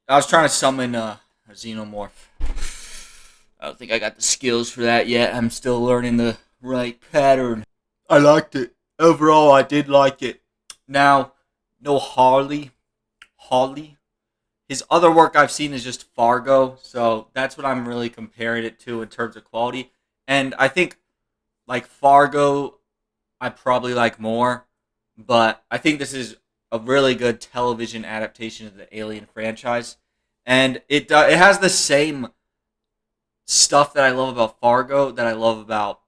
I was trying to summon a xenomorph. I don't think I got the skills for that yet. I'm still learning the right pattern. I liked it. Overall, I did like it. Now, no Harley. Harley. His other work I've seen is just Fargo, so that's what I'm really comparing it to in terms of quality. And I think like Fargo, I probably like more, but I think this is a really good television adaptation of the Alien franchise, and it has the same stuff that I love about Fargo that I love about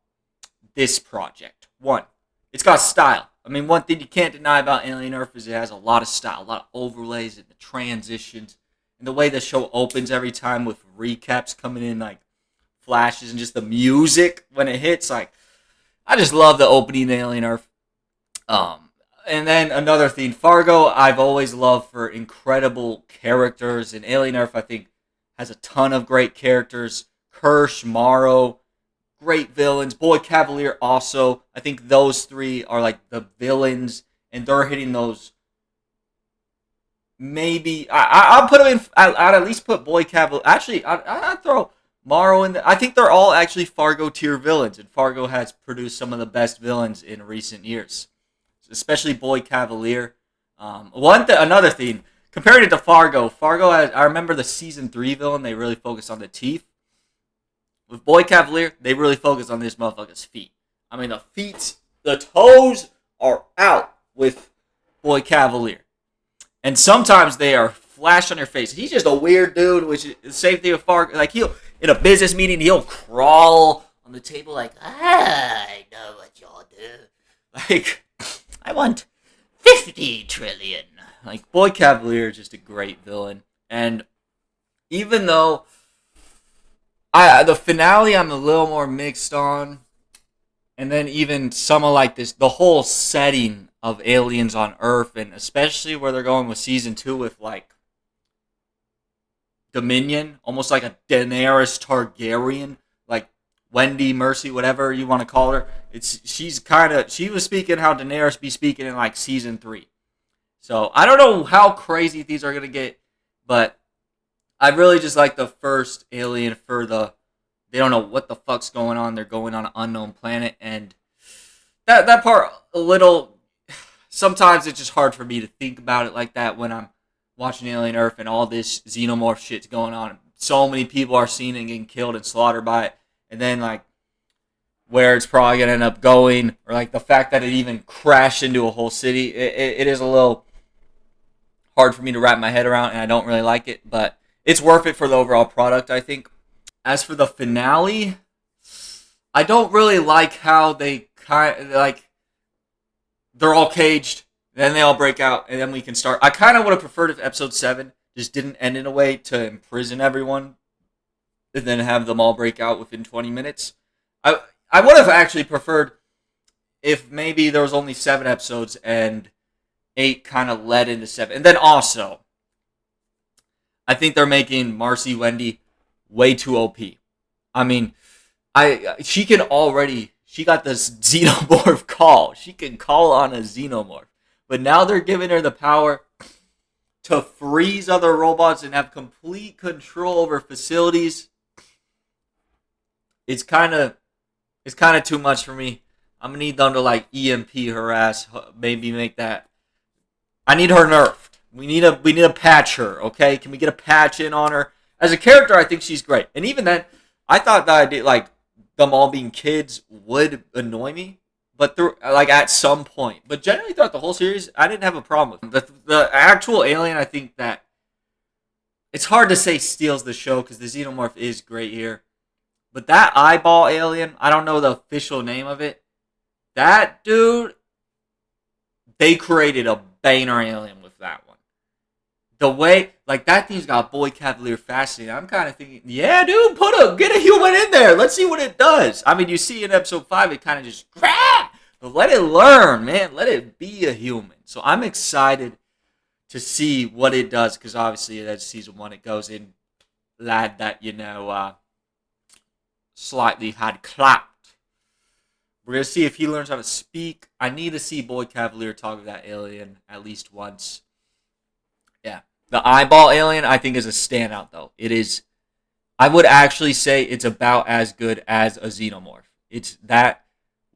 this project. One, it's got style. I mean, one thing you can't deny about Alien Earth is it has a lot of style, a lot of overlays and the transitions, and the way the show opens every time with recaps coming in like flashes and just the music when it hits. Like, I just love the opening Alien Earth. Um, and then another thing, Fargo, I've always loved for incredible characters, and Alien Earth, I think, has a ton of great characters. Kirsch, Morrow, great villains. Boy Cavalier also. I think those three are like the villains, and they're hitting those. Maybe I'll put them in. I'd at least put Boy Cavalier. Actually, I'd throw Morrow in. I think they're all actually Fargo tier villains, and Fargo has produced some of the best villains in recent years, especially Boy Cavalier. Another thing, comparing it to Fargo, Fargo has. I remember the season 3 villain. They really focused on the teeth. With Boy Cavalier, they really focus on this motherfucker's feet. I mean, the toes are out with Boy Cavalier. And sometimes they are flash on your face. He's just a weird dude, which is the same thing with Fargo. Like, he'll, in a business meeting, he'll crawl on the table like, I know what y'all do. Like, I want 50 trillion. Like, Boy Cavalier is just a great villain. And even though the finale I'm a little more mixed on, and then even some of like this, the whole setting of aliens on Earth, and especially where they're going with season 2 with like Dominion, almost like a Daenerys Targaryen, like Wendy Mercy, whatever you want to call her. She was speaking how Daenerys be speaking in like season 3. So I don't know how crazy these are gonna get, but I really just like the first Alien for the. They don't know what the fuck's going on. They're going on an unknown planet, and that part a little. Sometimes it's just hard for me to think about it like that when I'm watching Alien Earth and all this xenomorph shit's going on. So many people are seen and getting killed and slaughtered by it, and then like where it's probably gonna end up going, or like the fact that it even crashed into a whole city. It is a little hard for me to wrap my head around, and I don't really like it, but it's worth it for the overall product, I think. As for the finale, I don't really like how they like they're all caged, then they all break out, and then we can start. I kind of would have preferred if episode 7 just didn't end in a way to imprison everyone, and then have them all break out within 20 minutes. I would have actually preferred if maybe there was only 7 episodes and 8 kind of led into 7, and then also I think they're making Marcy Wendy way too OP. I mean, she got this xenomorph call. She can call on a xenomorph. But now they're giving her the power to freeze other robots and have complete control over facilities. It's kind of too much for me. I'm gonna need them to like EMP her ass, maybe make that. I need her nerfed. We need a patch her, okay? Can we get a patch in on her? As a character, I think she's great. And even then, I thought that idea, like them all being kids would annoy me, but through like at some point. But generally throughout the whole series, I didn't have a problem with it. The actual alien. I think that it's hard to say steals the show because the xenomorph is great here. But that eyeball alien, I don't know the official name of it. That dude, they created a banger alien with that one. The way, like that thing's got Boy Cavalier fascinating. I'm kind of thinking, yeah, dude, get a human in there. Let's see what it does. I mean, you see in episode 5, it kind of just but let it learn, man. Let it be a human. So I'm excited to see what it does because obviously that's season 1. It goes in lad that slightly had clapped. We're gonna see if he learns how to speak. I need to see Boy Cavalier talk to that alien at least once. Yeah. The eyeball alien, I think, is a standout, though. It is, I would actually say it's about as good as a xenomorph. It's that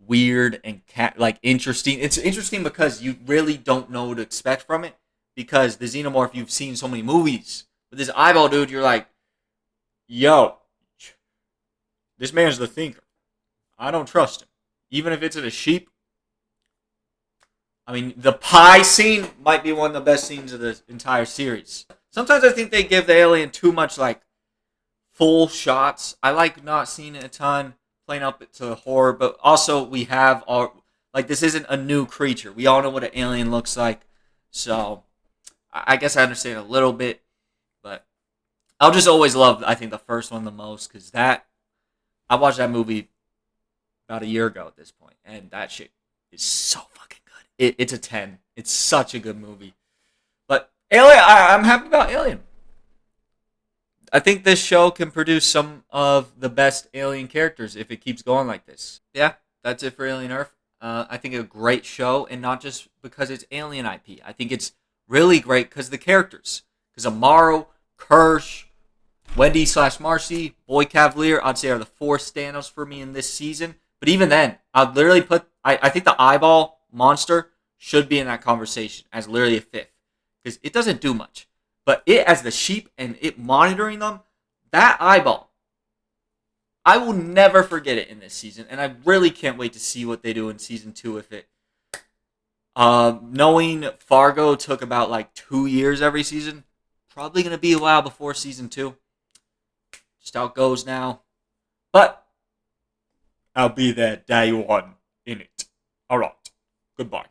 weird and like interesting. It's interesting because you really don't know what to expect from it because the xenomorph you've seen so many movies. But this eyeball dude, you're like, yo, this man's the thinker. I don't trust him. Even if it's in a sheep. I mean, the pie scene might be one of the best scenes of the entire series. Sometimes I think they give the alien too much, like, full shots. I like not seeing it a ton, playing up to the horror, but also we have our, like, this isn't a new creature. We all know what an alien looks like. So, I guess I understand a little bit, but I'll just always love, I think, the first one the most, because I watched that movie about a year ago at this point, and that shit is so fucking good. It's a 10. It's such a good movie. But Alien, I'm happy about Alien. I think this show can produce some of the best Alien characters if it keeps going like this. Yeah, that's it for Alien Earth. I think a great show, and not just because it's Alien IP. I think it's really great because the characters. Because Amaro, Kirsch, Wendy / Marcy, Boy Cavalier, I'd say are the 4 standouts for me in this season. But even then, I'd literally put, I think the eyeball monster should be in that conversation as literally a 5th. Because it doesn't do much. But it, as the sheep and it monitoring them, that eyeball, I will never forget it in this season. And I really can't wait to see what they do in season 2 with it. Knowing Fargo took about like 2 years every season, probably going to be a while before season 2. Just how it goes now. But I'll be there day 1 in it. Alright. Goodbye.